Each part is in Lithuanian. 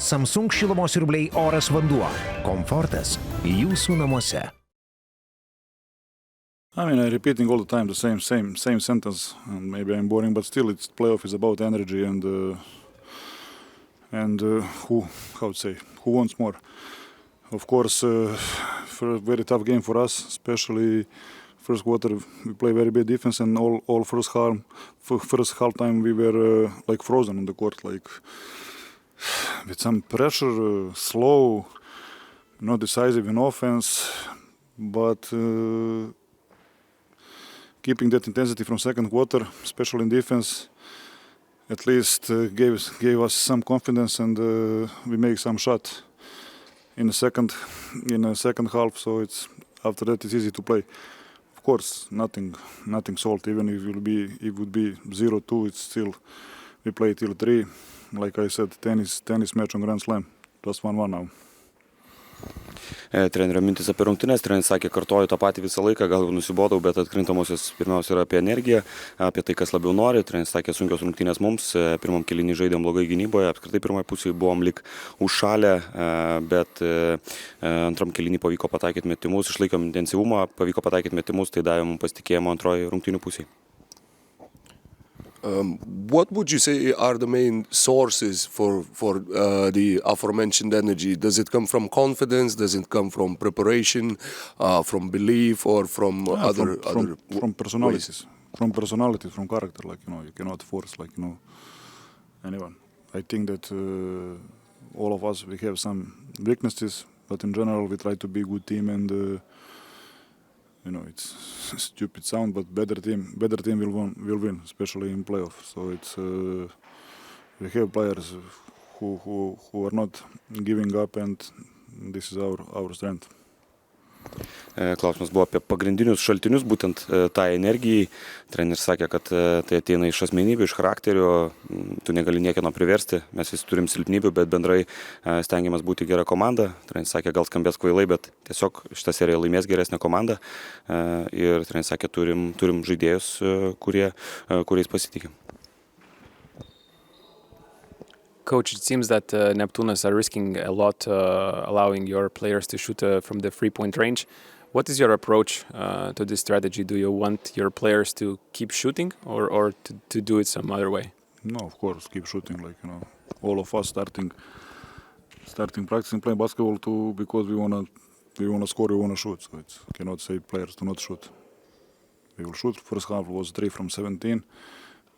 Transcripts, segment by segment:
Samsung šilumos siurbliai Oras vanduo. Komfortas jūsų namuose. I mean, I'm repeating all the time the same sentence. And maybe I'm boring, but still, it's playoff is about energy and who wants more. Of course, for a very tough game for us, especially first quarter, we play very bad defense, and all first half time we were like frozen on the court, like with some pressure, slow, not decisive in offense, but keeping that intensity from second quarter, especially in defense, at least gave us some confidence, and we make some shot in the second half. So it's after that it's easy to play. Of course, nothing solved. Even if it would be 0-2, it's still we play till 3. Like I said, tennis match on Grand Slam, just 1-1 now. Trenerio mintis apie rungtynes, treneris sakė, kartoju tą patį visą laiką, gal jau nusibodau, bet atkrintamosios pirmiausia yra apie energiją, apie tai, kas labiau nori. Treneris sakė, sunkios rungtynės mums, pirmam kėliny žaidėm blogai gynyboje, apskritai pirmai pusėje buvom lik užšalę, bet antram kėliny pavyko pataikyti metimus, išlaikėm intensyvumą, pavyko pataikyti metimus, tai davė mums pasitikėjimo antroji rungtynių pusėje. What would you say are the main sources for the aforementioned energy? Does it come from confidence? Does it come from preparation, from belief, or from other personalities? From personality, from character. Like you cannot force anyone. I think that all of us we have some weaknesses, but in general we try to be a good team and. It's stupid sound, but better team will win, especially in playoff. So it's we have players who are not giving up, and this is our strength. Klausimas buvo apie pagrindinius šaltinius, būtent tą energijai. Treneris sakė, kad tai ateina iš asmenybių, iš charakterio, tu negali niekieno priversti, mes visi turim silpnybių, bet bendrai stengiamės būti gera komanda. Treneris sakė, gal skambės kvailai, bet tiesiog šitą seriją laimės geresnė komanda. Ir treneris sakė, turim žaidėjus, kuriais pasitikim. Coach, it seems that Neptūnas are risking a lot, allowing your players to shoot from the three-point range. What is your approach to this strategy? Do you want your players to keep shooting or to do it some other way? No, of course, keep shooting. All of us starting practicing playing basketball too, because we wanna score, we wanna shoot. So it cannot say players to not shoot. We will shoot. First half was 3 from 17.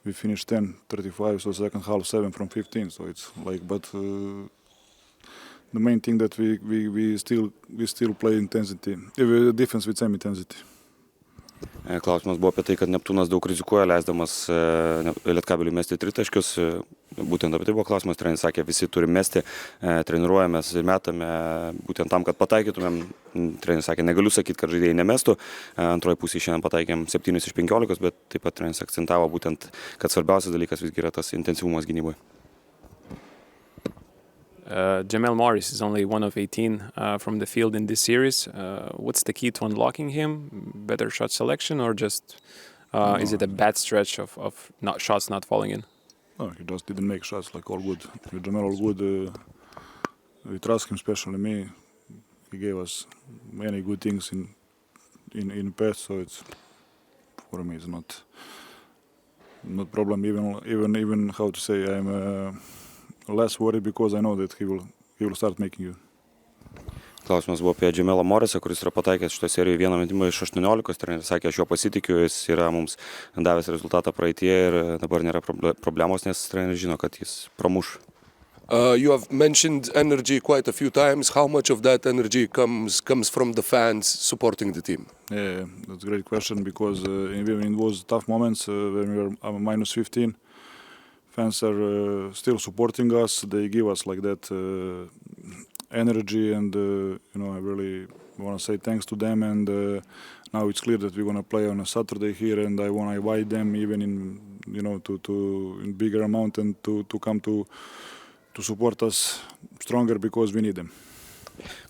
We finished 10-35, so second half 7 from 15. So it's but the main thing that we still play intensity, defense with same intensity. Klausimas buvo apie tai, kad Neptūnas daug rizikuoja, leisdamas Lietkabeliui mesti tritaškius. Būtent apie tai buvo klausimas. Treneris sakė, visi turim mesti, treniruojamės ir metame būtent tam, kad pataikytumėm. Treneris sakė, negaliu sakyti, kad žaidėjai nemestų. Antroji pusė šiandien pataikėm 7 iš 15, bet taip pat treneris akcentavo būtent, kad svarbiausias dalykas visgi yra tas intensyvumas gynyboje. Jamel Morris is only 1 of 18 from the field in this series. What's the key to unlocking him? Better shot selection, or just is it a bad stretch of shots not falling in? No, he just didn't make shots. All good. With Jamel all good. We trust him, especially me. He gave us many good things in past, so it's for me it's not problem. Even how to say, I'm less worried because I know that he will start making you. Klausimas buvo apie Jamelą Morrisą, kuris yra pataikęs šitoje serijoje vieną metimą iš 18. Treneris sakė, aš jo pasitikiu, jis yra mums davęs rezultatą praeitie ir dabar nėra problemos, nes treneris žino, kad jis pramuš. You have mentioned energy quite a few times. How much of that energy comes from the fans supporting the team? Yeah, that's a great question, because even in those tough moments when we were minus 15, fans are still supporting us. They give us like that energy, and I really want to say thanks to them. And now it's clear that we're going to play on a Saturday here, and I want to invite them even to in bigger amount and to come to support us stronger, because we need them.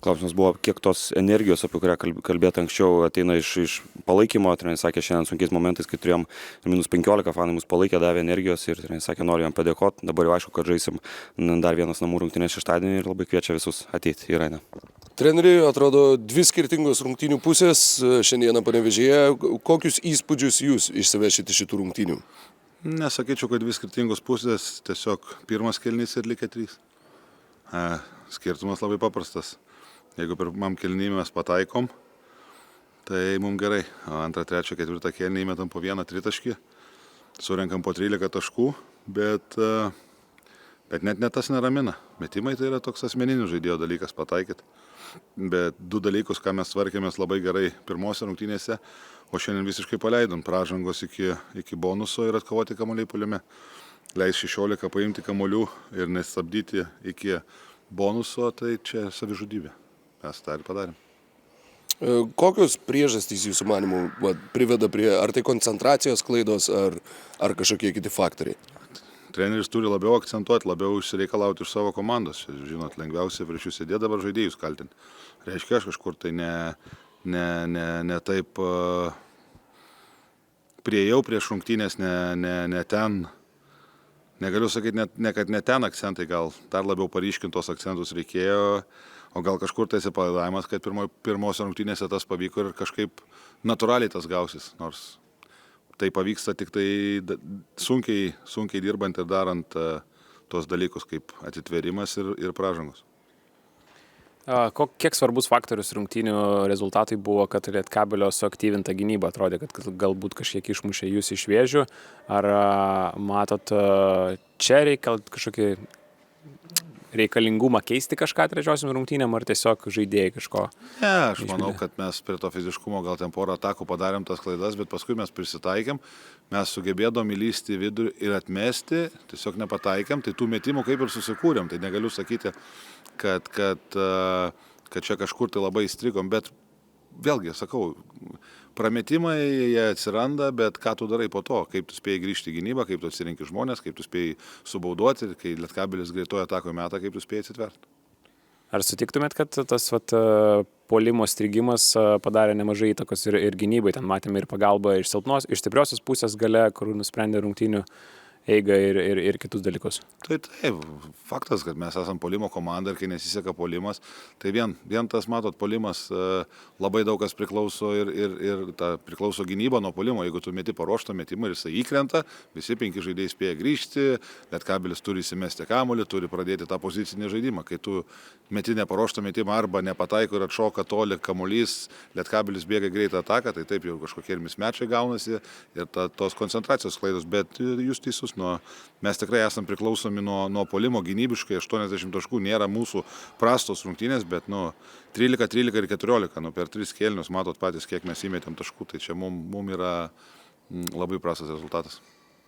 Klausimas buvo, kiek tos energijos, apie kurią kalbėti anksčiau, ateina iš palaikymo. Treneris sakė, šiandien sunkiais momentais, kai turėjom -15 fanai mus palaikė, davė energijos ir treneris sakė, noriu jam padėkoti. Dabar jau aišku, kad žaisim dar vienas namų rungtynės šeštadienį ir labai kviečia visus ateiti į areną. Treneri, atrodo, dvi skirtingos rungtynių pusės šiandieną Panevėžyje. Kokius įspūdžius jūs išsivešite šitų rungtynių? Nesakyčiau, kad dvi skirtingos pusės, tiesiog pirmas kėlinys ir likę 3. Skirtumas labai paprastas. Jeigu pirmam kėlinį mes pataikom, tai mums gerai. Antrą, trečią, ketvirtą kėlinį įmetam po 1 tritaškį, surenkam po 13 taškų, bet net tas neramina. Metimai tai yra toks asmeninis žaidėjo dalykas pataikyti. Bet 2 dalykus, ką mes tvarkėmės labai gerai pirmose rungtynėse, o šiandien visiškai paleidom pražangos iki bonuso ir atkovoti kamuoliai puolime. Leis 16 paimti kamuolių ir nestabdyti iki bonuso, tai čia savižudybė. Mes tą ir padarėm. Kokios priežastys jūsų manimų priveda prie, ar tai koncentracijos klaidos, ar kažkokie kiti faktoriai? Treneris turi labiau akcentuoti, labiau išsireikalauti iš savo komandos. Žinot, lengviausia prieš jų sėdėti dabar žaidėjus kaltinti. Reiškia, aš kažkur tai ne taip priejau prieš rungtynės, ne ten. Negaliu sakyti, kad ne ten akcentai, gal dar labiau paryškintos akcentus reikėjo, o gal kažkur tai atsipalaidavimas, kad pirmose rungtynėse tas pavyko ir kažkaip natūraliai tas gausis, nors tai pavyksta tik tai sunkiai dirbant ir darant tos dalykus kaip atitverimas ir pražangos. Kiek svarbus faktorius rungtynių rezultatai buvo, kad Lietkabelio suaktyvinta gynyba atrodė, kad galbūt kažkiek išmušė jūs iš vėžių? Ar matot čia kažkokį reikalingumą keisti kažką trečiosiam rungtynėm, ar tiesiog žaidėjai kažko? Ne, aš manau, kad mes prie to fiziškumo gal ten porą atakų padarėm tas klaidas, bet paskui mes prisitaikėm, mes sugebėdom įlysti į vidų ir atmesti, tiesiog nepataikėm, tai tų metimų kaip ir susikūrėm, tai negaliu sakyti, kad čia kažkur tai labai įstrigom, bet vėlgi, sakau, prametimai jie atsiranda, bet ką tu darai po to, kaip tu spėjai grįžti į gynybą, kaip tu atsirinki žmonės, kaip tu spėjai subauduoti, kai Lietkabelis greitojo atako metą, kaip tu spėjai atsitverti. Ar sutiktumėt, kad tas puolimo strigimas padarė nemažai įtakos ir gynybai, ten matėme ir pagalbą iš stipriosios pusės gale, kur nusprendė rungtynių eigą ir kitus dalykus? Tai taip, faktas, kad mes esame puolimo komanda ir kai nesiseka puolimas, tai vien tas, matot, puolimas labai daug kas priklauso ir priklauso gynyba nuo puolimo. Jeigu tu meti paruoštą metimą ir jisai įkrenta, visi 5 žaidėjai spėja grįžti, Lietkabelis turi įsimesti kamuolį, turi pradėti tą pozicinį žaidimą. Kai tu meti neparuoštą metimą arba nepataiko ir atšoka toli kamuolys, Lietkabelis bėga greitą ataką, tai taip jau kažkokie ir mismečiai gaunasi ir tos koncentracijos klaidos, bet jūs teisus. Mes tikrai esame priklausomi nuo puolimo gynybiškai, 80 taškų nėra mūsų prastos rungtynės, bet 13, 13 ir 14, per 3 kėlinius matot patys, kiek mes įmetėm taškų, tai čia mums yra labai prastas rezultatas.